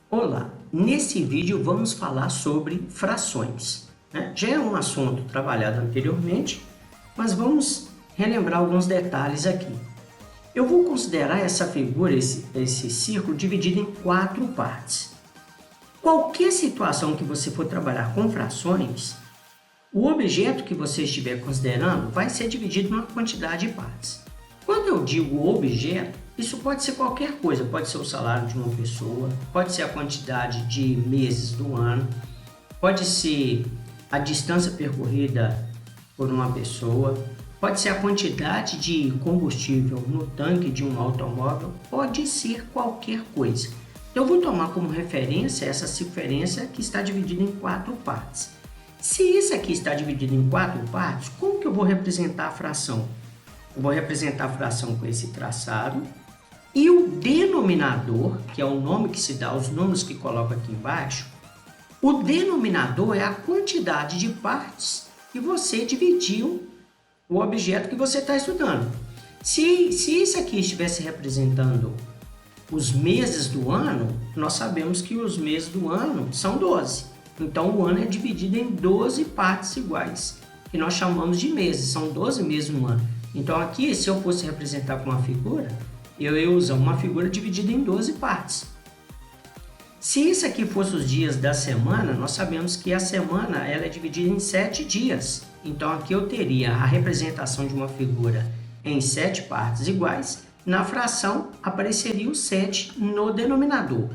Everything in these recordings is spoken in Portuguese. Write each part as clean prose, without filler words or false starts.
Olá, nesse vídeo vamos falar sobre frações, né? Já é um assunto trabalhado anteriormente, mas vamos relembrar alguns detalhes aqui. Eu vou considerar essa figura, esse círculo, dividido em 4 partes. Qualquer situação que você for trabalhar com frações, o objeto que você estiver considerando vai ser dividido em uma quantidade de partes. Quando eu digo objeto, isso pode ser qualquer coisa, pode ser o salário de uma pessoa, pode ser a quantidade de meses do ano, pode ser a distância percorrida por uma pessoa, pode ser a quantidade de combustível no tanque de um automóvel, pode ser qualquer coisa. Então, eu vou tomar como referência essa circunferência que está dividida em 4 partes. Se isso aqui está dividido em 4 partes, como que eu vou representar a fração? Eu vou representar a fração com esse traçado e o denominador, que é o nome que se dá aos números que coloco aqui embaixo, o denominador é a quantidade de partes que você dividiu o objeto que você está estudando. Se isso aqui estivesse representando os meses do ano, nós sabemos que os meses do ano são 12. Então, o ano é dividido em 12 partes iguais, que nós chamamos de meses. São 12 meses no ano. Então, aqui, se eu fosse representar com uma figura, eu ia usar uma figura dividida em 12 partes. Se isso aqui fosse os dias da semana, nós sabemos que a semana ela é dividida em 7 dias. Então, aqui eu teria a representação de uma figura em 7 partes iguais. Na fração, apareceria o 7 no denominador.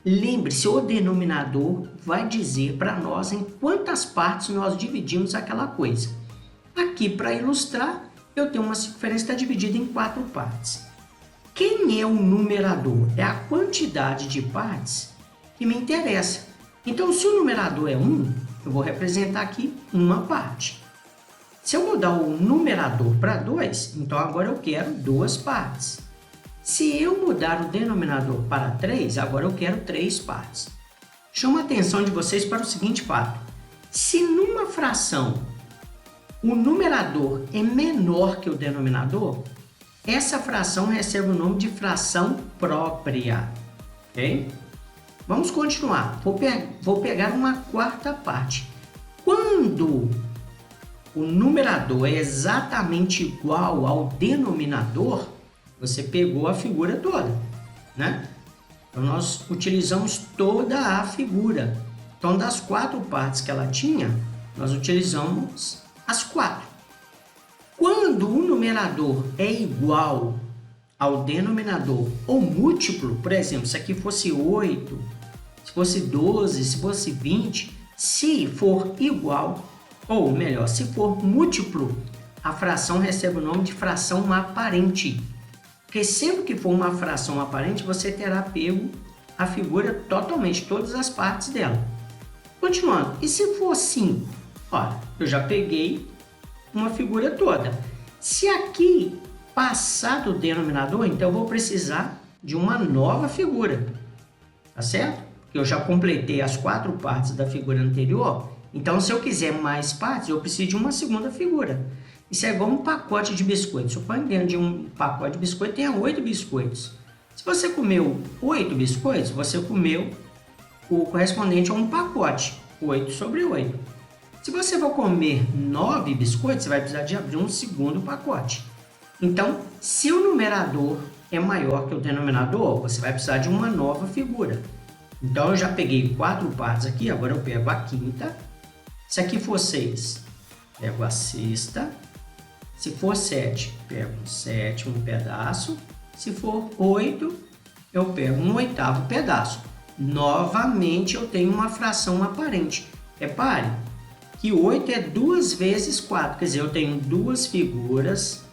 Lembre-se, o denominador vai dizer para nós em quantas partes nós dividimos aquela coisa. Aqui, para ilustrar, eu tenho uma circunferência que está dividida em 4 partes. Quem é o numerador? É a quantidade de partes que me interessa. Então, se o numerador é 1, eu vou representar aqui uma parte. Se eu mudar o numerador para 2, então agora eu quero 2 partes. Se eu mudar o denominador para 3, agora eu quero 3 partes. Chamo a atenção de vocês para o seguinte fato. Se numa fração o numerador é menor que o denominador, essa fração recebe o nome de fração própria. Ok? Vamos continuar. Vou pegar uma quarta parte. Quando o numerador é exatamente igual ao denominador, você pegou a figura toda, né? Então, nós utilizamos toda a figura. Então, das 4 partes que ela tinha, nós utilizamos as 4. Quando o numerador é igual ao denominador ou múltiplo, por exemplo, se aqui fosse 8, se fosse 12, se fosse 20, se for igual, ou melhor, se for múltiplo, a fração recebe o nome de fração aparente. Porque sempre que for uma fração aparente, você terá pego a figura totalmente, todas as partes dela. Continuando, e se for 5? Olha, eu já peguei uma figura toda. Se aqui passar do denominador, então eu vou precisar de uma nova figura, tá certo? Porque eu já completei as 4 partes da figura anterior, então se eu quiser mais partes, eu preciso de uma segunda figura. Isso é igual um pacote de biscoitos. Suponha que dentro de um pacote de biscoito tenha 8 biscoitos. Se você comeu 8 biscoitos, você comeu o correspondente a um pacote, 8 sobre 8. Se você for comer 9 biscoitos, você vai precisar de abrir um segundo pacote. Então, se o numerador é maior que o denominador, você vai precisar de uma nova figura. Então, eu já peguei 4 partes aqui, agora eu pego a quinta. Se aqui for 6, pego a sexta. Se for 7, pego um sétimo pedaço. Se for 8, eu pego um oitavo pedaço. Novamente, eu tenho uma fração aparente. Repare que 8 é 2 vezes 4, quer dizer, eu tenho 2 figuras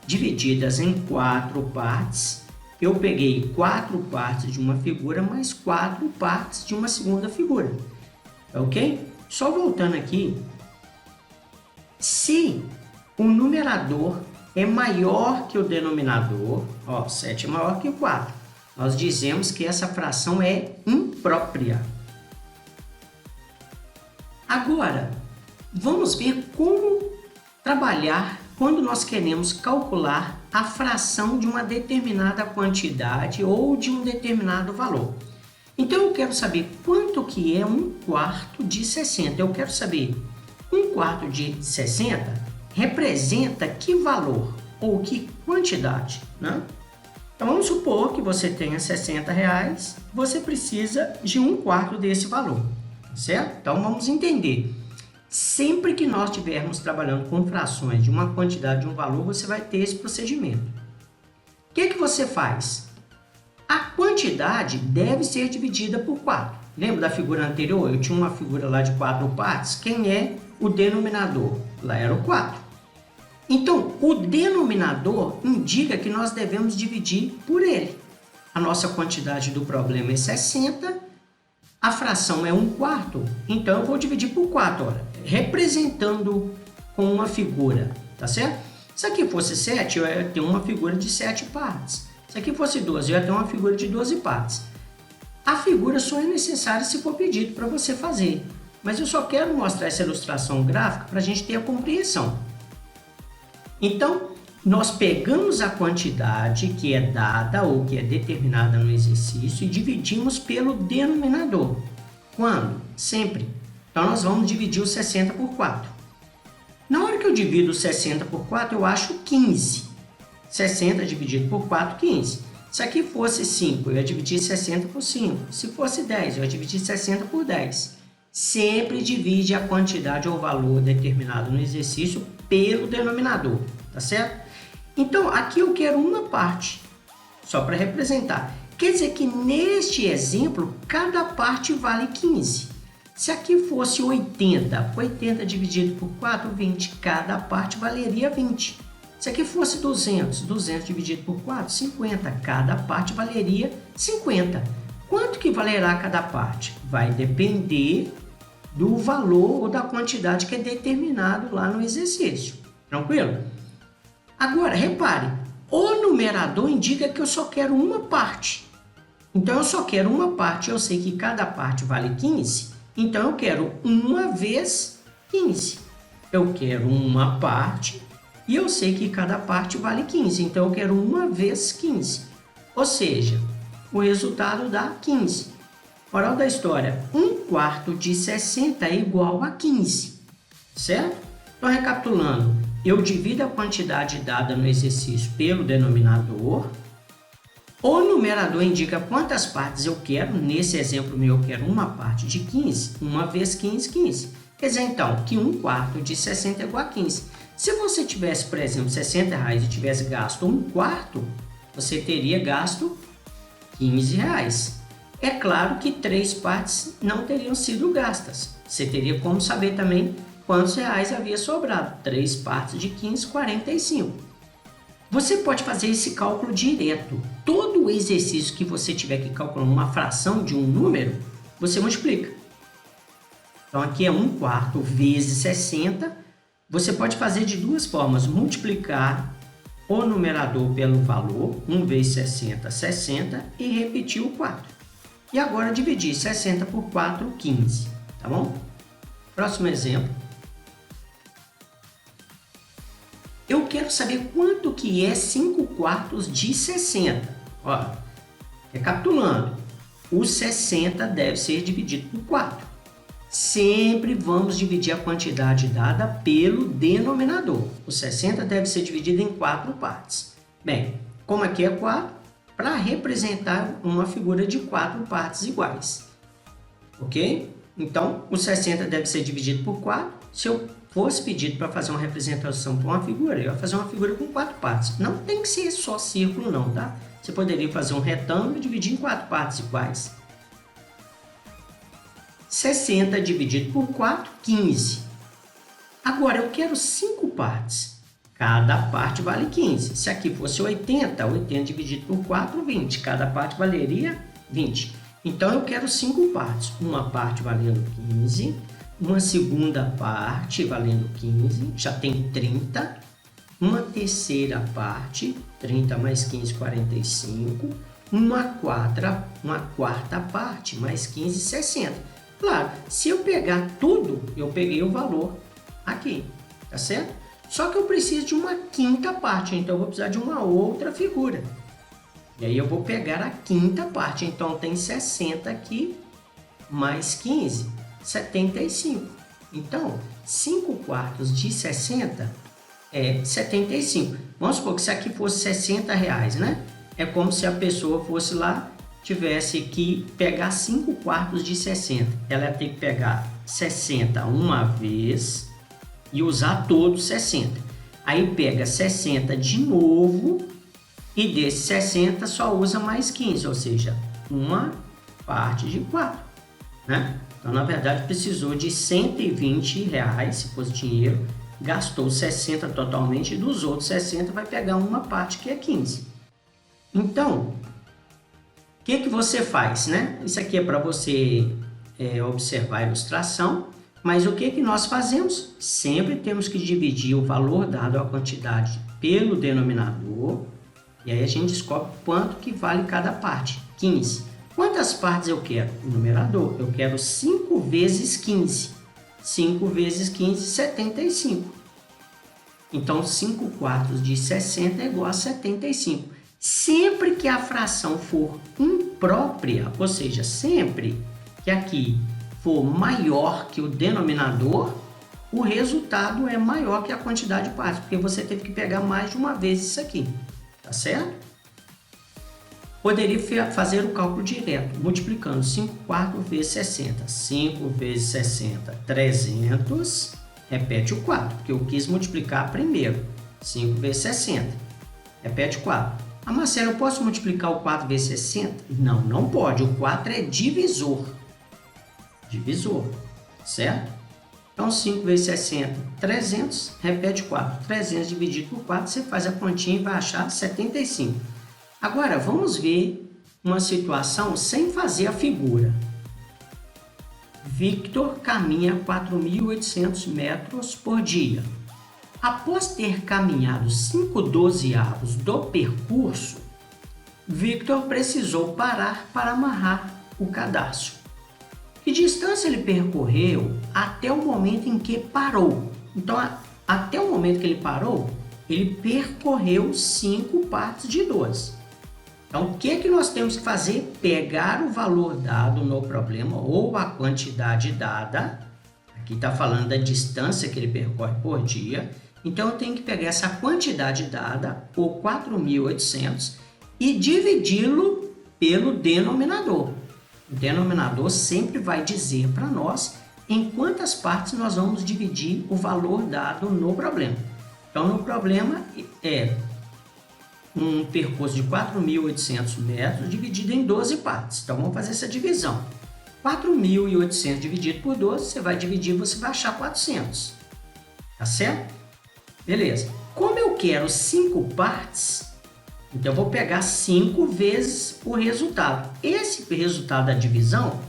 divididas em 4 partes. Eu peguei 4 partes de uma figura, mais 4 partes de uma segunda figura. Ok? Só voltando aqui, se o numerador é maior que o denominador, 7 é maior que 4, nós dizemos que essa fração é imprópria. Agora, vamos ver como trabalhar quando nós queremos calcular a fração de uma determinada quantidade ou de um determinado valor. Então eu quero saber quanto que é 1/4 de 60. Eu quero saber 1/4 de 60 representa que valor ou que quantidade, né? Então vamos supor que você tenha R$60, você precisa de 1/4 desse valor, certo? Então vamos entender. Sempre que nós estivermos trabalhando com frações de uma quantidade, de um valor, você vai ter esse procedimento. O que você faz? A quantidade deve ser dividida por 4. Lembra da figura anterior? Eu tinha uma figura lá de 4 partes. Quem é o denominador? Lá era o 4. Então, o denominador indica que nós devemos dividir por ele. A nossa quantidade do problema é 60, a fração é 1/4, então eu vou dividir por 4, olha, representando com uma figura, tá certo? Se aqui fosse 7, eu ia ter uma figura de 7 partes. Se aqui fosse 12, eu ia ter uma figura de 12 partes. A figura só é necessária se for pedido para você fazer, mas eu só quero mostrar essa ilustração gráfica para a gente ter a compreensão. Então, nós pegamos a quantidade que é dada ou que é determinada no exercício e dividimos pelo denominador. Quando? Sempre. Então, nós vamos dividir o 60 por 4. Na hora que eu divido o 60 por 4, eu acho 15. 60 dividido por 4, 15. Se aqui fosse 5, eu ia dividir 60 por 5. Se fosse 10, eu ia dividir 60 por 10. Sempre divide a quantidade ou valor determinado no exercício pelo denominador, tá certo? Então, aqui eu quero uma parte, só para representar. Quer dizer que neste exemplo, cada parte vale 15. Se aqui fosse 80, 80 dividido por 4, 20, cada parte valeria 20. Se aqui fosse 200, 200 dividido por 4, 50, cada parte valeria 50. Quanto que valerá cada parte? Vai depender do valor ou da quantidade que é determinado lá no exercício. Tranquilo? Agora, repare, o numerador indica que eu só quero uma parte. Então, eu só quero uma parte, eu sei que cada parte vale 15, então eu quero 1 vezes 15. Eu quero uma parte e eu sei que cada parte vale 15, então eu quero 1 vezes 15. Ou seja, o resultado dá 15. Moral da história, 1/4 de 60 é igual a 15, certo? Então, recapitulando, eu divido a quantidade dada no exercício pelo denominador, o numerador indica quantas partes eu quero, nesse exemplo meu eu quero uma parte de 15, 1 vezes 15, 15. Quer dizer, então, que 1/4 de 60 é igual a 15. Se você tivesse, por exemplo, R$60 e tivesse gasto 1/4, você teria gasto R$15. É claro que 3 partes não teriam sido gastas. Você teria como saber também quantos reais havia sobrado. 3 partes de 15, 45. Você pode fazer esse cálculo direto. Todo exercício que você tiver que calcular uma fração de um número, você multiplica. Então aqui é 1/4 vezes 60. Você pode fazer de duas formas. Multiplicar o numerador pelo valor, 1 vezes 60, 60, e repetir o 4. E agora dividir 60 por 4, 15, tá bom? Próximo exemplo. Eu quero saber quanto que é 5/4 de 60. Ó, recapitulando, o 60 deve ser dividido por 4. Sempre vamos dividir a quantidade dada pelo denominador. O 60 deve ser dividido em 4 partes. Bem, como aqui é 4, para representar uma figura de 4 partes iguais. Ok? Então, o 60 deve ser dividido por 4. Se eu fosse pedido para fazer uma representação para uma figura, eu ia fazer uma figura com 4 partes. Não tem que ser só círculo não, tá? Você poderia fazer um retângulo e dividir em 4 partes iguais. 60 dividido por 4, 15. Agora, eu quero 5 partes. Cada parte vale 15. Se aqui fosse 80, 80 dividido por 4, 20. Cada parte valeria 20. Então, eu quero 5 partes. Uma parte valendo 15. Uma segunda parte valendo 15. Já tem 30. Uma terceira parte, 30 mais 15, 45. Uma quarta parte, mais 15, 60. Claro, se eu pegar tudo, eu peguei o valor aqui, tá certo? Só que eu preciso de uma quinta parte, então eu vou precisar de uma outra figura. E aí eu vou pegar a quinta parte. Então, tem 60 aqui, mais 15, 75. Então, 5 quartos de 60 é 75. Vamos supor que se aqui fosse 60 reais, né? É como se a pessoa fosse lá, tivesse que pegar 5 quartos de 60. Ela ia ter que pegar 60 uma vez e usar todos 60. Aí pega 60 de novo e desses 60 só usa mais 15, ou seja, uma parte de 4, né? Então, na verdade, precisou de 120 reais, se fosse dinheiro, gastou 60 totalmente e dos outros 60 vai pegar uma parte que é 15. Então, o que você faz, né? Isso aqui é para você observar a ilustração, mas o que nós fazemos? Sempre temos que dividir o valor dado à quantidade pelo denominador, e aí a gente descobre quanto que vale cada parte, 15. Quantas partes eu quero? O numerador, eu quero 5 vezes 15. 5 vezes 15, 75. Então, 5 quartos de 60 é igual a 75. Sempre que a fração for imprópria, ou seja, sempre que aqui for maior que o denominador, o resultado é maior que a quantidade de partes, porque você teve que pegar mais de uma vez isso aqui, tá certo? Poderia fazer o cálculo direto, multiplicando 5 quartos vezes 60. 5 vezes 60, 300. Repete o 4, porque eu quis multiplicar primeiro. 5 vezes 60. Repete o 4. Ah, Marcelo, eu posso multiplicar o 4 vezes 60? Não, não pode. O 4 é divisor. Divisor, certo? Então, 5 vezes 60, 300. Repete o 4. 300 dividido por 4, você faz a continha e vai achar 75. Agora, vamos ver uma situação sem fazer a figura. Victor caminha 4.800 metros por dia. Após ter caminhado 5/12 do percurso, Victor precisou parar para amarrar o cadarço. Que distância ele percorreu até o momento em que parou? Então, até o momento que ele parou, ele percorreu 5 partes de 12. Então, o que nós temos que fazer? Pegar o valor dado no problema ou a quantidade dada. Aqui está falando da distância que ele percorre por dia. Então, eu tenho que pegar essa quantidade dada, por 4.800, e dividi-lo pelo denominador. O denominador sempre vai dizer para nós em quantas partes nós vamos dividir o valor dado no problema. Então, no problema é um percurso de 4.800 metros dividido em 12 partes. Então, vamos fazer essa divisão. 4.800 dividido por 12, você vai dividir, você vai achar 400. Tá certo? Beleza. Como eu quero 5 partes, então eu vou pegar 5 vezes o resultado. Esse resultado da divisão,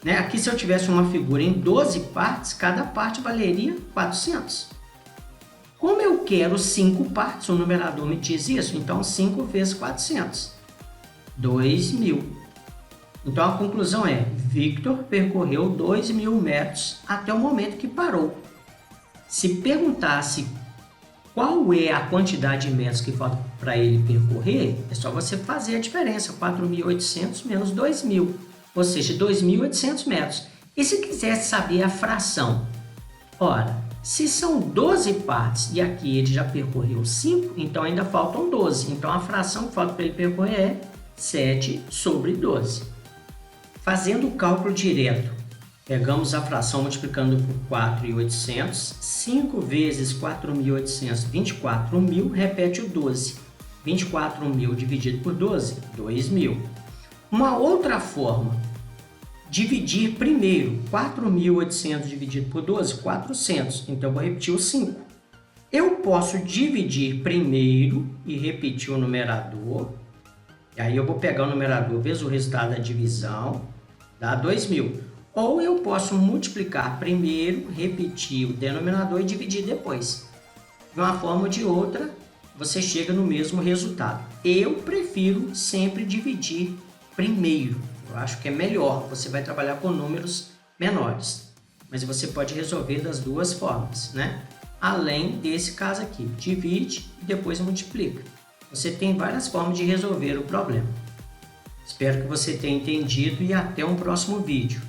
né? Aqui se eu tivesse uma figura em 12 partes, cada parte valeria 400. Como eu quero 5 partes, o numerador me diz isso, então 5 vezes 400, 2.000. Então a conclusão é, Victor percorreu 2.000 metros até o momento que parou. Se perguntasse qual é a quantidade de metros que falta para ele percorrer, é só você fazer a diferença, 4.800 menos 2.000, ou seja, 2.800 metros. E se quisesse saber a fração? Ora, se são 12 partes e aqui ele já percorreu 5, então ainda faltam 12. Então a fração que falta para ele percorrer é 7/12. Fazendo o cálculo direto, pegamos a fração multiplicando por 4.800, 5 vezes 4.800, 24.000, repete o 12. 24.000 dividido por 12, 2.000. Uma outra forma, dividir primeiro, 4.800 dividido por 12, 400. Então, eu vou repetir o 5. Eu posso dividir primeiro e repetir o numerador. E aí, eu vou pegar o numerador vezes o resultado da divisão, dá 2.000. Ou eu posso multiplicar primeiro, repetir o denominador e dividir depois. De uma forma ou de outra, você chega no mesmo resultado. Eu prefiro sempre dividir primeiro. Eu acho que é melhor, você vai trabalhar com números menores. Mas você pode resolver das duas formas, né? Além desse caso aqui, divide e depois multiplica. Você tem várias formas de resolver o problema. Espero que você tenha entendido e até um próximo vídeo.